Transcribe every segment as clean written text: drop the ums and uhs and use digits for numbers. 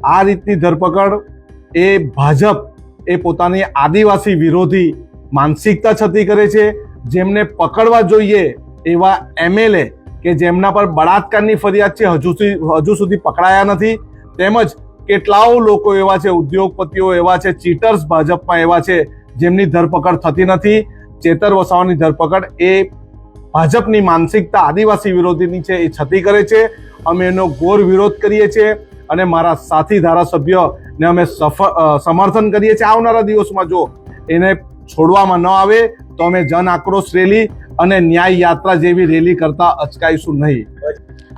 આ રીતની ધરપકડ એ ભાજપ એ પોતાની આદિવાસી વિરોધી માનસિકતા છતી કરે છે. જેમને પકડવા જોઈએ એવા એમએલએ કે જેમના પર બળાત્કારની ફરિયાદ છે હજુ સુધી પકડાયા નથી. તેમજ કેટલાઓ લોકો એવા છે, ઉદ્યોગપતિઓ એવા છે, ચીટર્સ ભાજપમાં એવા છે જેમની ધરપકડ થતી નથી. ચેતર વસાવાની ધરપકડ એ ભાજપની માનસિકતા આદિવાસી વિરોધીની છે એ છતી કરે છે. અમે એનો ઘોર વિરોધ કરીએ છીએ અને મારા સાથી ધારાસભ્યને અમે સમર્થન કરીએ છીએ. આવનારા દિવસમાં જો એને છોડવામાં ન આવે તો અમે જન આક્રોશ રેલી અને ન્યાય યાત્રા જેવી રેલી કરતા અચકાઈશું નહીં.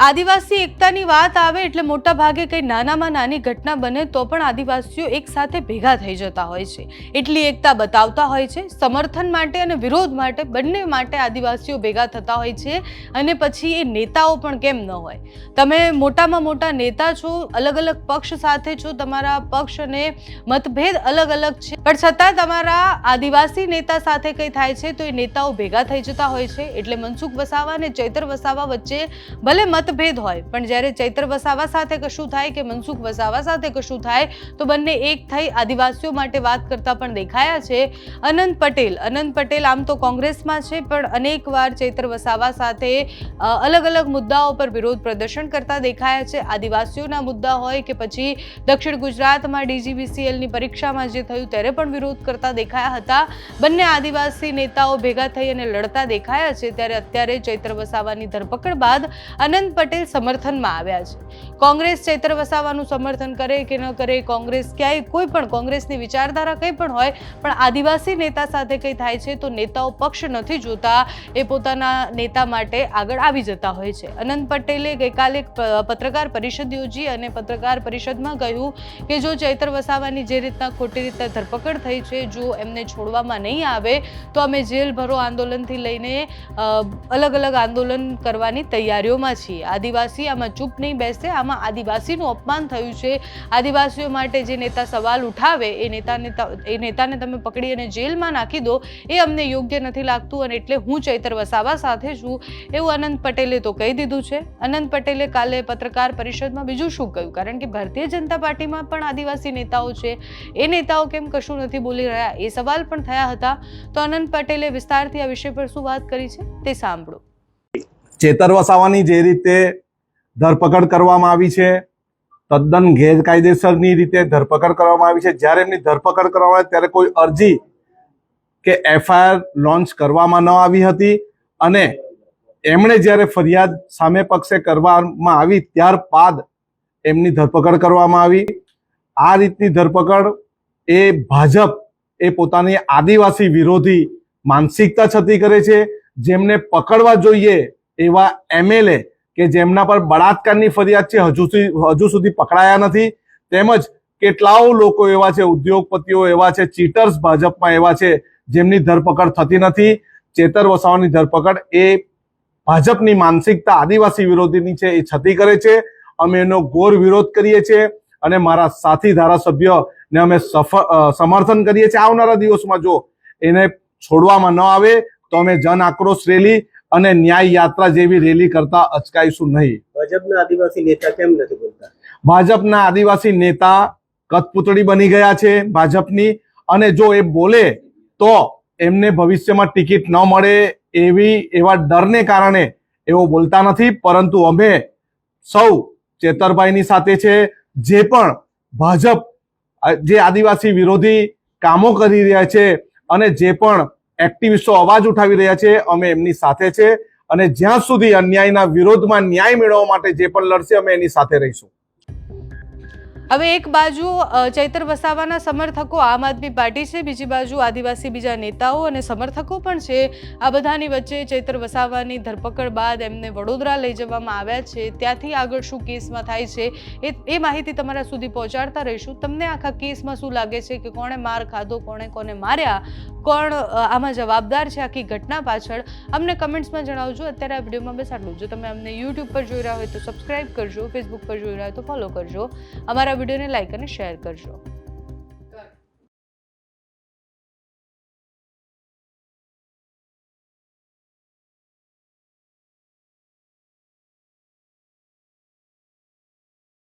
આદિવાસી એકતાની વાત આવે એટલે મોટા ભાગે કઈ નાનામાં નાની ઘટના બને તો પણ આદિવાસીઓ એક સાથે ભેગા થઈ જતા હોય છે, એટલી એકતા બતાવતા હોય છે. સમર્થન માટે અને વિરોધ માટે બંને માટે આદિવાસીઓ ભેગા થતા હોય છે. અને પછી એ નેતાઓ પણ કેમ ન હોય. તમે મોટામાં મોટા નેતા છો, અલગ અલગ પક્ષ સાથે છો, તમારા પક્ષ અને મતભેદ અલગ અલગ છે, પણ છતાં તમારા આદિવાસી નેતા સાથે કઈ થાય છે તો એ નેતાઓ ભેગા થઈ જતા હોય છે. એટલે મનસુખ વસાવા અને ચૈતર વસાવા વચ્ચે ભલે મતભેદ હોય, પણ જ્યારે ચૈતર વસાવા સાથે કશું થાય કે મનસુખ વસાવા સાથે કશું થાય તો બંને એક થઈ આદિવાસીઓ માટે વાત કરતા પણ દેખાયા છે. અનંત પટેલ આમ તો કોંગ્રેસમાં છે, પણ અનેકવાર ચૈતર વસાવા સાથે અલગ અલગ મુદ્દાઓ પર વિરોધ પ્રદર્શન કરતા દેખાયા છે. આદિવાસીઓના મુદ્દા હોય કે પછી દક્ષિણ ગુજરાતમાં DGBCLની પરીક્ષામાં જે થયું ત્યારે પણ વિરોધ કરતા દેખાયા હતા. બંને આદિવાસી નેતાઓ ભેગા થઈ અને લડતા દેખાયા છે. ત્યારે અત્યારે ચૈતર વસાવાની ધરપકડ બાદ અનંત પટેલ સમર્થનમાં આવ્યા છે. કોંગ્રેસ ચૈતર વસાવાનું સમર્થન કરે કે ન કરે, કોંગ્રેસ ક્યાંય કોઈ પણ કોંગ્રેસની વિચારધારા કંઈ પણ હોય, પણ આદિવાસી નેતા સાથે કંઈ થાય છે તો નેતાઓ પક્ષ નથી જોતા, એ પોતાના નેતા માટે આગળ આવી જતા હોય છે. અનંત પટેલે ગઈકાલે પત્રકાર પરિષદ યોજી અને પત્રકાર પરિષદમાં કહ્યું કે જો ચૈતર વસાવાની જે રીતના ખોટી રીતના ધરપકડ થઈ છે, જો એમને છોડવામાં નહીં આવે તો અમે જેલ ભરો આંદોલનથી લઈને અલગ અલગ આંદોલન કરવાની તૈયારીઓમાં છીએ. આદિવાસી આમાં ચૂપ નહીં બેસે. આમાં આદિવાસીનું અપમાન થયું છે. આદિવાસીઓ માટે જે નેતા સવાલ ઉઠાવે એ નેતાને તમે પકડી અને જેલમાં નાખી દો, એ અમને યોગ્ય નથી લાગતું. અને એટલે હું ચૈતર વસાવા સાથે છું એવું અનંત પટેલે તો કહી દીધું છે. અનંત પટેલે કાલે પત્રકાર પરિષદમાં બીજું શું કહ્યું, કારણ કે ભારતીય જનતા પાર્ટીમાં પણ આદિવાસી નેતાઓ છે, એ નેતાઓ કેમ કશું નથી બોલી રહ્યા એ સવાલ પણ થયા હતા. તો અનંત પટેલે વિસ્તારથી આ વિષય પર શું વાત કરી છે તે સાંભળો. ચેતર વસાવાની જે રીતે ધરપકડ કરવામાં આવી છે, તદ્દન ગેરકાયદેસરની રીતે ધરપકડ કરવામાં આવી છે. જ્યારે એમની ધરપકડ કરવામાં આવી ત્યારે કોઈ અરજી કે FIR લોન્ચ કરવામાં ન આવી હતી અને એમણે જ્યારે ફરિયાદ સામે પક્ષે કરવામાં આવી ત્યારબાદ એમની ધરપકડ કરવામાં આવી. આ રીતની ધરપકડ એ ભાજપ એ પોતાની આદિવાસી વિરોધી માનસિકતા છતી કરે છે. જેમને પકડવા જોઈએ એવા એમએલએ કે જેમના પર બળાત્કારની ફરિયાદ છે હજુ સુધી પકડાયા નથી. તેમજ કેટલાઓ લોકો એવા છે, ઉદ્યોગપતિઓ એવા છે, ચીટર્સ ભાજપમાં એવા છે જેમની ધરપકડ થતી નથી. ચેતર વસાવાની ધરપકડ એ ભાજપની માનસિકતા આદિવાસી વિરોધીની છે એ છતી કરે છે. અમે એનો ઘોર વિરોધ કરીએ છીએ અને મારા સાથી ધારાસભ્યને અમે સમર્થન કરીએ છીએ. આવનારા દિવસમાં જો એને છોડવામાં ન આવે તો અમે જન આક્રોશ રેલી અને ન્યાય યાત્રા જેવી રેલી કરતા અચકાઈશું નહીં. ભાજપના આદિવાસી નેતા કેમ નથી બોલતા? ભાજપના આદિવાસી નેતા કઠપૂતળી બની ગયા છે ભાજપની, અને જો એ બોલે તો એમને ભવિષ્યમાં ટિકિટ ન મળે એવા ડરને કારણે એવો બોલતા નથી. પરંતુ અમે સૌ ચેતરભાઈની સાથે છે. જે પણ ભાજપ જે આદિવાસી વિરોધી કામો કરી રહ્યા છે અને જે પણ એક્ટિવિસ્ટો અવાજ ઉઠાવી રહ્યા છે, અમે એમની સાથે છે. અને જ્યાં સુધી અન્યાયના વિરોધમાં ન્યાય મેળવવા માટે જે પણ લડશે અમે એની સાથે રહીશું. હવે એક બાજુ ચૈતર વસાવાના સમર્થકો આમ આદમી પાર્ટી છે, બીજી બાજુ આદિવાસી બીજા નેતાઓ અને સમર્થકો પણ છે. આ બધાની વચ્ચે ચૈતર વસાવાની ધરપકડ બાદ એમને વડોદરા લઈ જવામાં આવ્યા છે. ત્યાંથી આગળ શું કેસમાં થાય છે એ માહિતી તમારા સુધી પહોંચાડતા રહીશું. તમને આખા કેસમાં શું લાગે છે કે કોણે માર ખાધો, કોને માર્યા, કોણ આમાં જવાબદાર છે આખી ઘટના પાછળ, અમને કમેન્ટ્સમાં જણાવજો. અત્યારે આ વિડીયોમાં બસ આટલું. જો તમે અમને YouTube પર જોઈ રહ્યા હોય તો સબસ્ક્રાઇબ કરજો, Facebook પર જોઈ રહ્યા હોય તો ફોલો કરજો, અમારા વિડીયોને લાઈક અને શેર કરજો.